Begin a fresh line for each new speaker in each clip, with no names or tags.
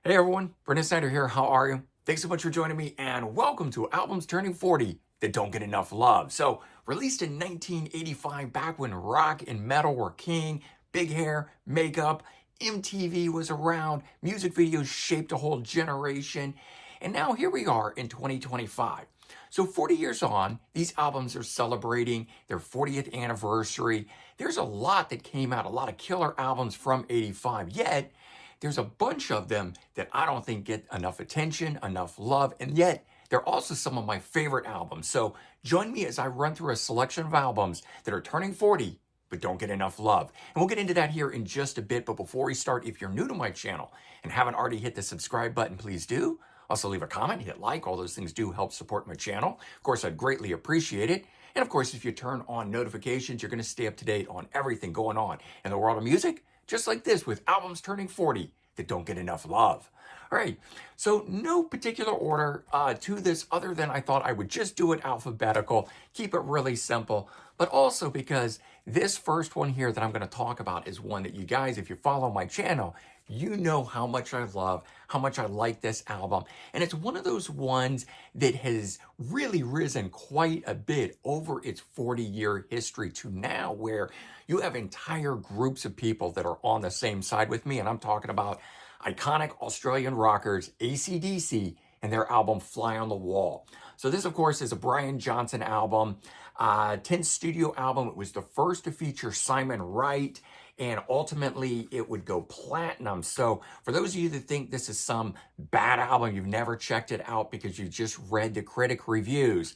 Hey everyone, Brendan Snyder here. How are you? Thanks so much for joining me and welcome to Albums Turning 40 That Don't Get Enough Love. So, released in 1985, back when rock and metal were king, big hair, makeup, MTV was around, music videos shaped a whole generation, and now here we are in 2025. So 40 years on, these albums are celebrating their 40th anniversary. There's a lot that came out, a lot of killer albums from 85, yet there's a bunch of them that I don't think get enough attention, enough love, and yet they're also some of my favorite albums. So join me as I run through a selection of albums that are turning 40 but don't get enough love. And we'll get into that here in just a bit. But before we start, if you're new to my channel and haven't already hit the subscribe button, please do. Also leave a comment, hit like, all those things do help support my channel. Of course, I'd greatly appreciate it. And of course, if you turn on notifications, you're gonna stay up to date on everything going on in the world of music, just like this with albums turning 40 that don't get enough love. All right, so no particular order to this other than I thought I would just do it alphabetical, keep it really simple, but also because this first one here that I'm going to talk about is one that you guys, if you follow my channel, you know how much I love, how much I like this album. And it's one of those ones that has really risen quite a bit over its 40-year history to now where you have entire groups of people that are on the same side with me. And I'm talking about iconic Australian rockers, AC/DC, and their album Fly on the Wall. So this, of course, is a Brian Johnson album, 10th studio album. It was the first to feature Simon Wright, and ultimately it would go platinum. So for those of you that think this is some bad album, you've never checked it out because you just read the critic reviews,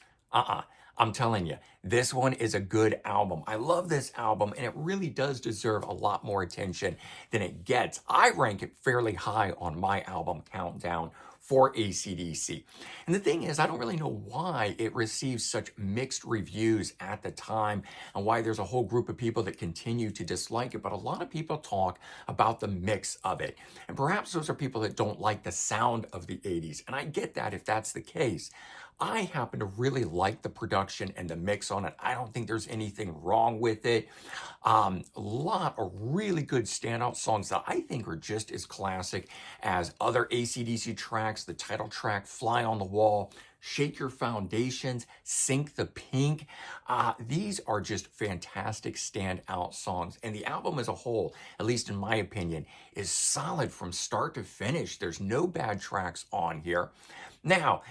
I'm telling you, this one is a good album. I love this album, and it really does deserve a lot more attention than it gets. I rank it fairly high on my album countdown for AC/DC. And the thing is, I don't really know why it received such mixed reviews at the time and why there's a whole group of people that continue to dislike it, but a lot of people talk about the mix of it. And perhaps those are people that don't like the sound of the 80s, and I get that if that's the case. I happen to really like the production and the mix on it. I don't think there's anything wrong with it. A lot of really good standout songs that I think are just as classic as other AC/DC tracks. The title track, Fly on the Wall, Shake Your Foundations, Sink the Pink. These are just fantastic standout songs. And the album as a whole, at least in my opinion, is solid from start to finish. There's no bad tracks on here. Now,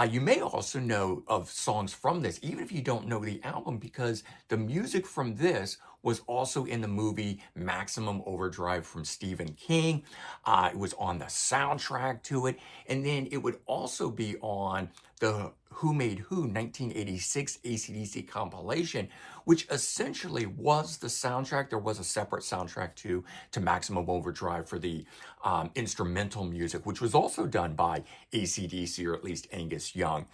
you may also know of songs from this, even if you don't know the album, because the music from this was also in the movie Maximum Overdrive from Stephen King. It was on the soundtrack to it. And then it would also be on the Who Made Who 1986 AC/DC compilation, which essentially was the soundtrack. There was a separate soundtrack to Maximum Overdrive for the instrumental music, which was also done by AC/DC, or at least Angus Young.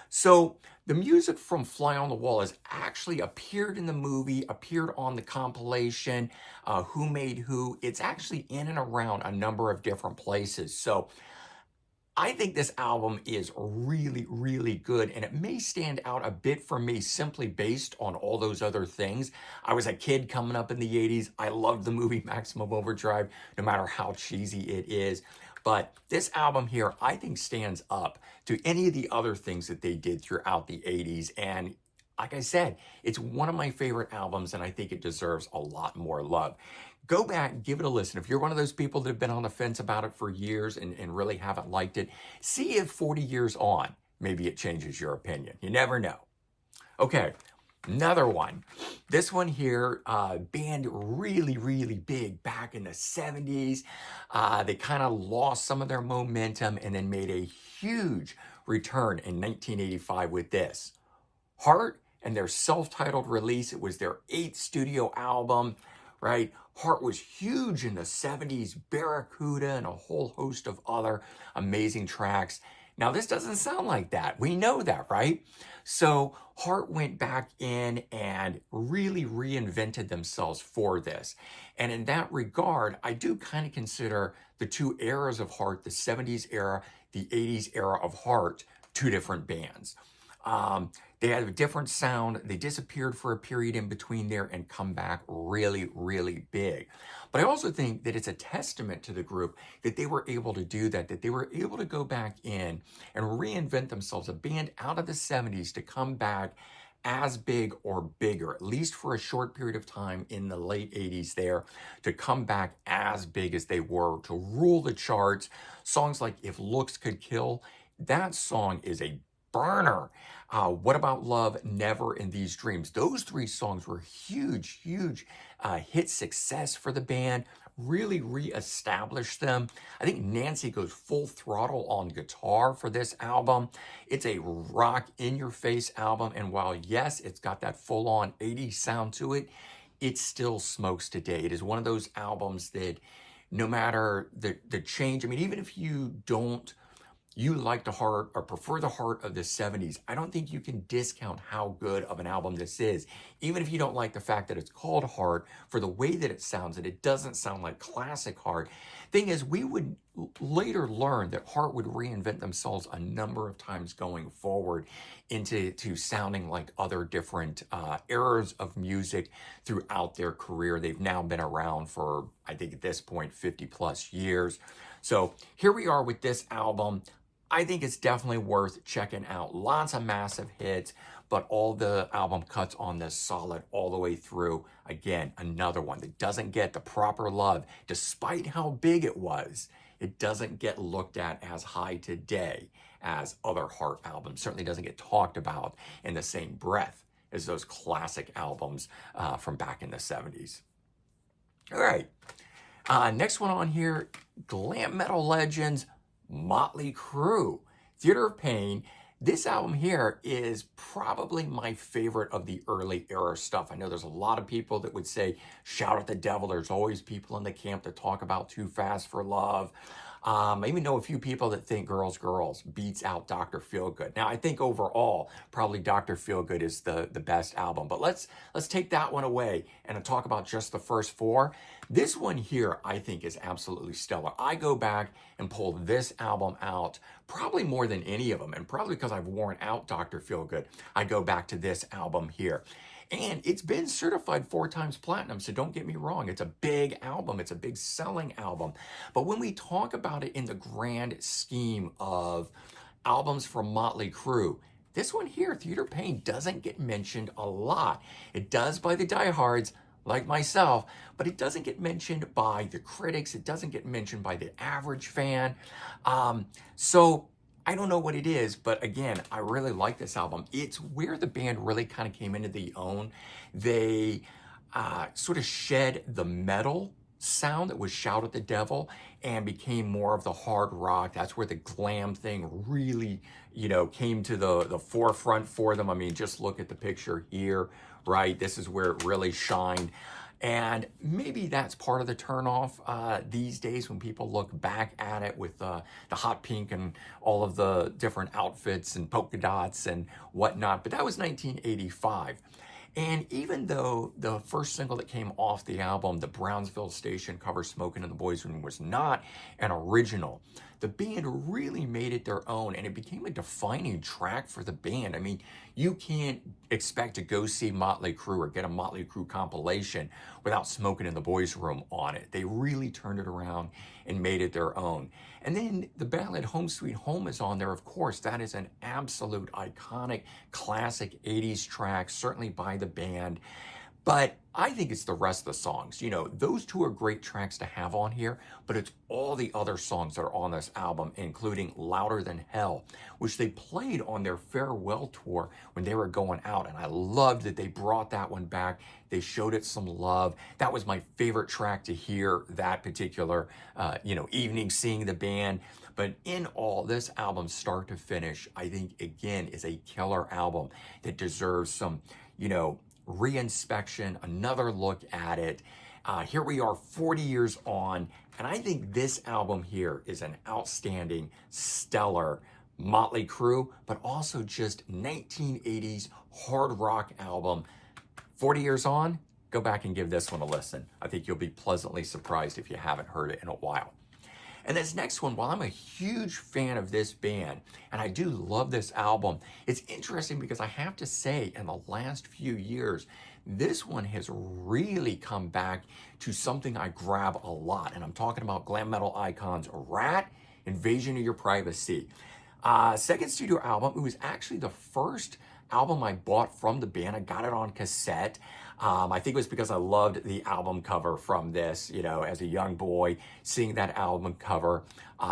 So the music from Fly on the Wall has actually appeared in the movie, appeared on the compilation, Who Made Who. It's actually in and around a number of different places. So I think this album is really, really good, and it may stand out a bit for me simply based on all those other things. I was a kid coming up in the 80s. I loved the movie Maximum Overdrive, no matter how cheesy it is. But this album here, I think, stands up to any of the other things that they did throughout the 80s. And like I said, it's one of my favorite albums, and I think it deserves a lot more love. Go back, give it a listen. If you're one of those people that have been on the fence about it for years and really haven't liked it, see if 40 years on, maybe it changes your opinion. You never know. Okay, another one. This one here, band really, really big back in the 70s. They kind of lost some of their momentum and then made a huge return in 1985 with this. Heart and their self-titled release. It was their 8th studio album, right? Heart was huge in the 70s, Barracuda and a whole host of other amazing tracks. Now, this doesn't sound like that. We know that, right? So Heart went back in and really reinvented themselves for this. And in that regard, I do kind of consider the two eras of Heart, the 70s era, the 80s era of Heart, two different bands. They had a different sound. They disappeared for a period in between there and come back really, really big. But I also think that it's a testament to the group that they were able to do that, that they were able to go back in and reinvent themselves, a band out of the 70s to come back as big or bigger, at least for a short period of time in the late 80s there, to come back as big as they were, to rule the charts. Songs like If Looks Could Kill, that song is a burner. What About Love, Never, and These Dreams. Those three songs were huge, huge hit success for the band, really reestablished them. I think Nancy goes full throttle on guitar for this album. It's a rock in your face album. And while, yes, it's got that full on 80s sound to it, it still smokes today. It is one of those albums that no matter the change, I mean, even if you like the heart or prefer the heart of the 70s, I don't think you can discount how good of an album this is. Even if you don't like the fact that it's called Heart, for the way that it sounds, and it doesn't sound like classic Heart. Thing is, we would later learn that Heart would reinvent themselves a number of times going forward into sounding like other different eras of music throughout their career. They've now been around for, I think at this point, 50 plus years. So here we are with this album. I think it's definitely worth checking out. Lots of massive hits, but all the album cuts on this solid all the way through. Again, another one that doesn't get the proper love. Despite how big it was, it doesn't get looked at as high today as other Heart albums. Certainly doesn't get talked about in the same breath as those classic albums from back in the 70s. All right, next one on here, glam metal legends, Motley Crue, Theater of Pain. This album here is probably my favorite of the early era stuff. I know there's a lot of people that would say, shout at the devil. There's always people in the camp that talk about Too Fast for Love. I even know a few people that think Girls, Girls beats out Dr. Feelgood. Now, I think overall, probably Dr. Feelgood is the best album. But let's take that one away and talk about just the first four. This one here, I think, is absolutely stellar. I go back and pull this album out probably more than any of them, and probably because I've worn out Dr. Feelgood, I go back to this album here. And it's been certified 4 times platinum, so don't get me wrong. It's a big album. It's a big selling album. But when we talk about it in the grand scheme of albums from Motley Crue, this one here, Theater of Pain, doesn't get mentioned a lot. It does by the diehards, like myself, but it doesn't get mentioned by the critics. It doesn't get mentioned by the average fan. So I don't know what it is, but again, I really like this album. It's where the band really kind of came into their own. They sort of shed the metal sound that was Shout at the Devil and became more of the hard rock. That's where the glam thing really, came to the forefront for them. I mean, just look at the picture here, right? This is where it really shined. And maybe that's part of the turnoff these days when people look back at it with the hot pink and all of the different outfits and polka dots and whatnot. But that was 1985. And even though the first single that came off the album, the Brownsville Station cover Smokin' in the Boys' Room, was not an original, the band really made it their own, and it became a defining track for the band. I mean, you can't expect to go see Motley Crue or get a Motley Crue compilation without Smokin' in the Boys' Room on it. They really turned it around and made it their own. And then the ballad Home Sweet Home is on there, of course. That is an absolute iconic, classic 80s track, certainly by the band. But I think it's the rest of the songs. Those two are great tracks to have on here, but it's all the other songs that are on this album, including Louder Than Hell, which they played on their farewell tour when they were going out. And I loved that they brought that one back. They showed it some love. That was my favorite track to hear that particular, evening, seeing the band. But in all, this album, start to finish, I think, again, is a killer album that deserves some, reinspection, another look at it. Here we are 40 years on, and I think this album here is an outstanding, stellar Motley Crue, but also just 1980s hard rock album. 40 years on, go back and give this one a listen. I think you'll be pleasantly surprised if you haven't heard it in a while. And this next one, while I'm a huge fan of this band, and I do love this album, it's interesting because I have to say, in the last few years, this one has really come back to something I grab a lot. And I'm talking about glam metal icons Ratt, Invasion of Your Privacy. Second studio album, it was actually the first album I bought from the band. I got it on cassette. I think it was because I loved the album cover from this, you know, as a young boy, seeing that album cover,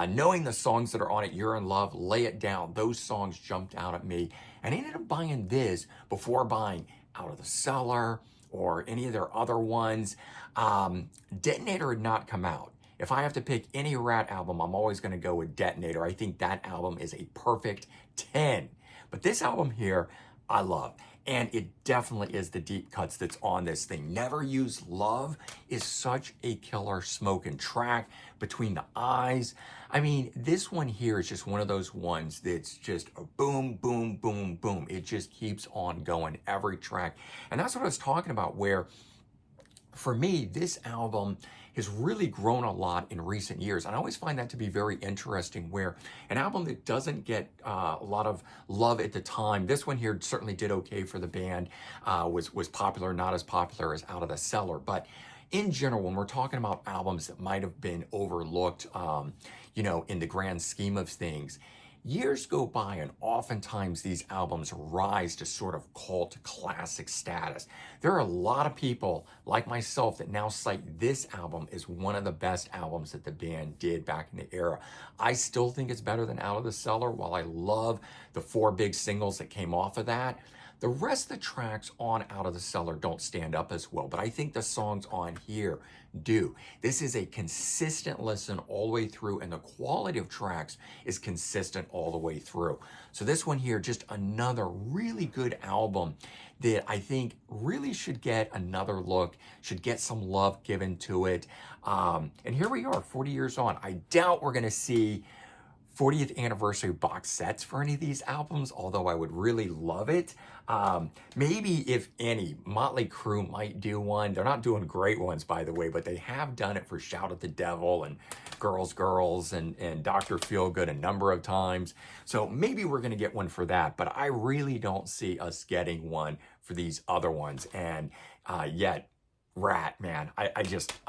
knowing the songs that are on it, You're in Love, Lay It Down, those songs jumped out at me. And I ended up buying this before buying Out of the Cellar or any of their other ones. Detonator had not come out. If I have to pick any Ratt album, I'm always going to go with Detonator. I think that album is a perfect 10. But this album here, I love. And it definitely is the deep cuts that's on this thing. Never Use Love is such a killer smoking track. Between the Eyes. I mean, this one here is just one of those ones that's just a boom, boom, boom, boom. It just keeps on going every track. And that's what I was talking about, where for me, this album has really grown a lot in recent years. And I always find that to be very interesting, where an album that doesn't get a lot of love at the time, this one here certainly did okay for the band, was popular, not as popular as Out of the Cellar. But in general, when we're talking about albums that might have been overlooked, you know, in the grand scheme of things, years go by and oftentimes these albums rise to sort of cult classic status. There are a lot of people like myself that now cite this album as one of the best albums that the band did back in the era. I still think it's better than Out of the Cellar. While I love the 4 big singles that came off of that, the rest of the tracks on Out of the Cellar don't stand up as well, but I think the songs on here do. This is a consistent listen all the way through, and the quality of tracks is consistent all the way through. So this one here, just another really good album that I think really should get another look, should get some love given to it. And here we are, 40 years on. I doubt we're going to see 40th anniversary box sets for any of these albums, although I would really love it. Maybe, if any, Motley Crue might do one. They're not doing great ones, by the way, but they have done it for Shout at the Devil and Girls, Girls and Dr. Feelgood a number of times. So maybe we're going to get one for that, but I really don't see us getting one for these other ones. And yet, Ratt, man, I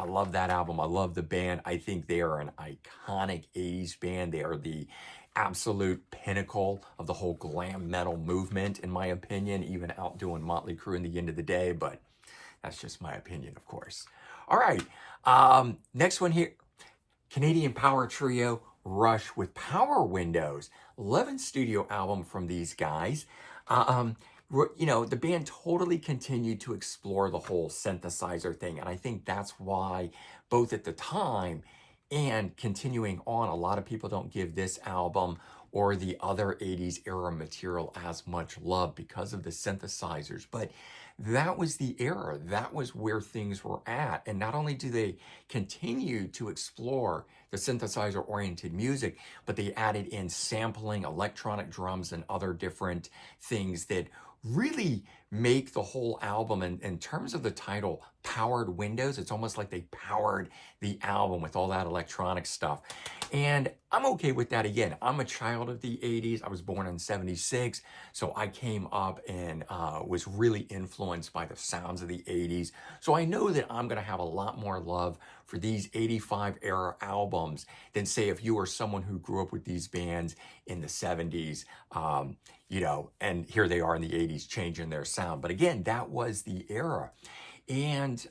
love that album. I love the band. I think they are an iconic 80s band. They are the absolute pinnacle of the whole glam metal movement, in my opinion, even outdoing Motley Crue in the end of the day, but that's just my opinion, of course. All right, next one here, Canadian power trio, Rush with Power Windows, 11th studio album from these guys. You know, the band totally continued to explore the whole synthesizer thing. And I think that's why, both at the time and continuing on, a lot of people don't give this album or the other 80s era material as much love because of the synthesizers. But that was the era. That was where things were at. And not only do they continue to explore the synthesizer-oriented music, but they added in sampling, electronic drums, and other different things that really make the whole album, in terms of the title, Powered Windows. It's almost like they powered the album with all that electronic stuff. And I'm okay with that. Again, I'm a child of the 80s. I was born in 76, so I came up and was really influenced by the sounds of the 80s. So I know that I'm going to have a lot more love for these 85 era albums than, say, if you were someone who grew up with these bands in the 70s, you know, and here they are in the 80s changing their sound. But again, that was the era. And,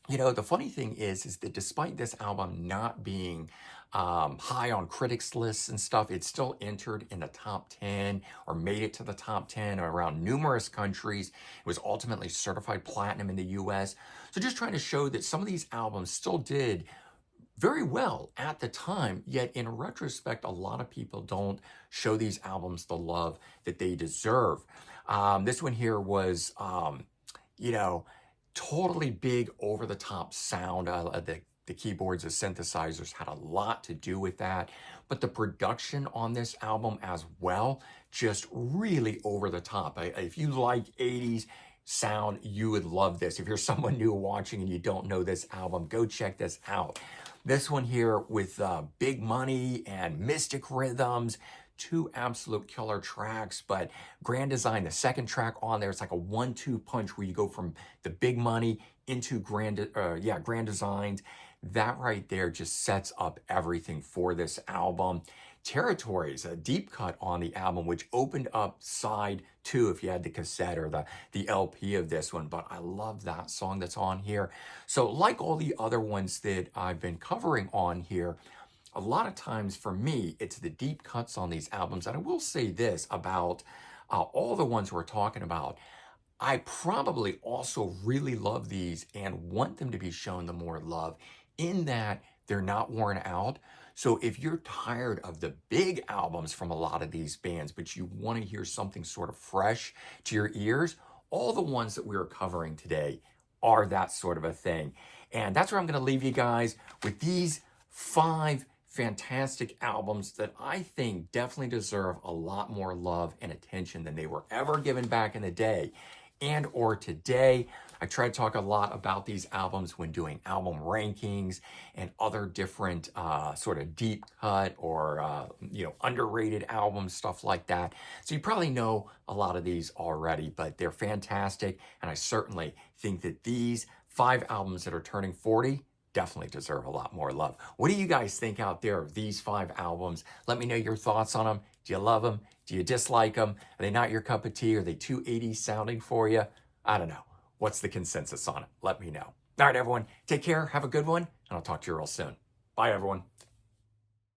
you know, the funny thing is that despite this album not being high on critics lists and stuff, it still entered in the top 10 or made it to the top 10 around numerous countries. It was ultimately certified platinum in the US. So just trying to show that some of these albums still did very well at the time, yet in retrospect, a lot of people don't show these albums the love that they deserve. This one here was, you know, totally big over-the-top sound. The keyboards, the synthesizers had a lot to do with that. But the production on this album as well, just really over the top. If you like 80s sound, you would love this. If you're someone new watching and you don't know this album, go check this out. This one here with Big Money and Mystic Rhythms, two absolute killer tracks. But Grand Design, the second track on there, it's like a 1-2 punch where you go from the Big Money into Grand Designs. That right there just sets up everything for this album. Territories, a deep cut on the album, which opened up side 2 if you had the cassette or the LP of this one. But I love that song that's on here. So like all the other ones that I've been covering on here, a lot of times for me, it's the deep cuts on these albums. And I will say this about all the ones we're talking about. I probably also really love these and want them to be shown the more love in that they're not worn out. So if you're tired of the big albums from a lot of these bands, but you want to hear something sort of fresh to your ears, all the ones that we're covering today are that sort of a thing. And that's where I'm going to leave you guys with these 5 fantastic albums that I think definitely deserve a lot more love and attention than they were ever given back in the day and or today. I try to talk a lot about these albums when doing album rankings and other different sort of deep cut or underrated albums, stuff like that. So you probably know a lot of these already, but they're fantastic. And I certainly think that these 5 albums that are turning 40 definitely deserve a lot more love. What do you guys think out there of these 5 albums? Let me know your thoughts on them. Do you love them? Do you dislike them? Are they not your cup of tea? Are they too 80s sounding for you? I don't know. What's the consensus on it? Let me know. All right, everyone. Take care. Have a good one. And I'll talk to you real soon. Bye, everyone.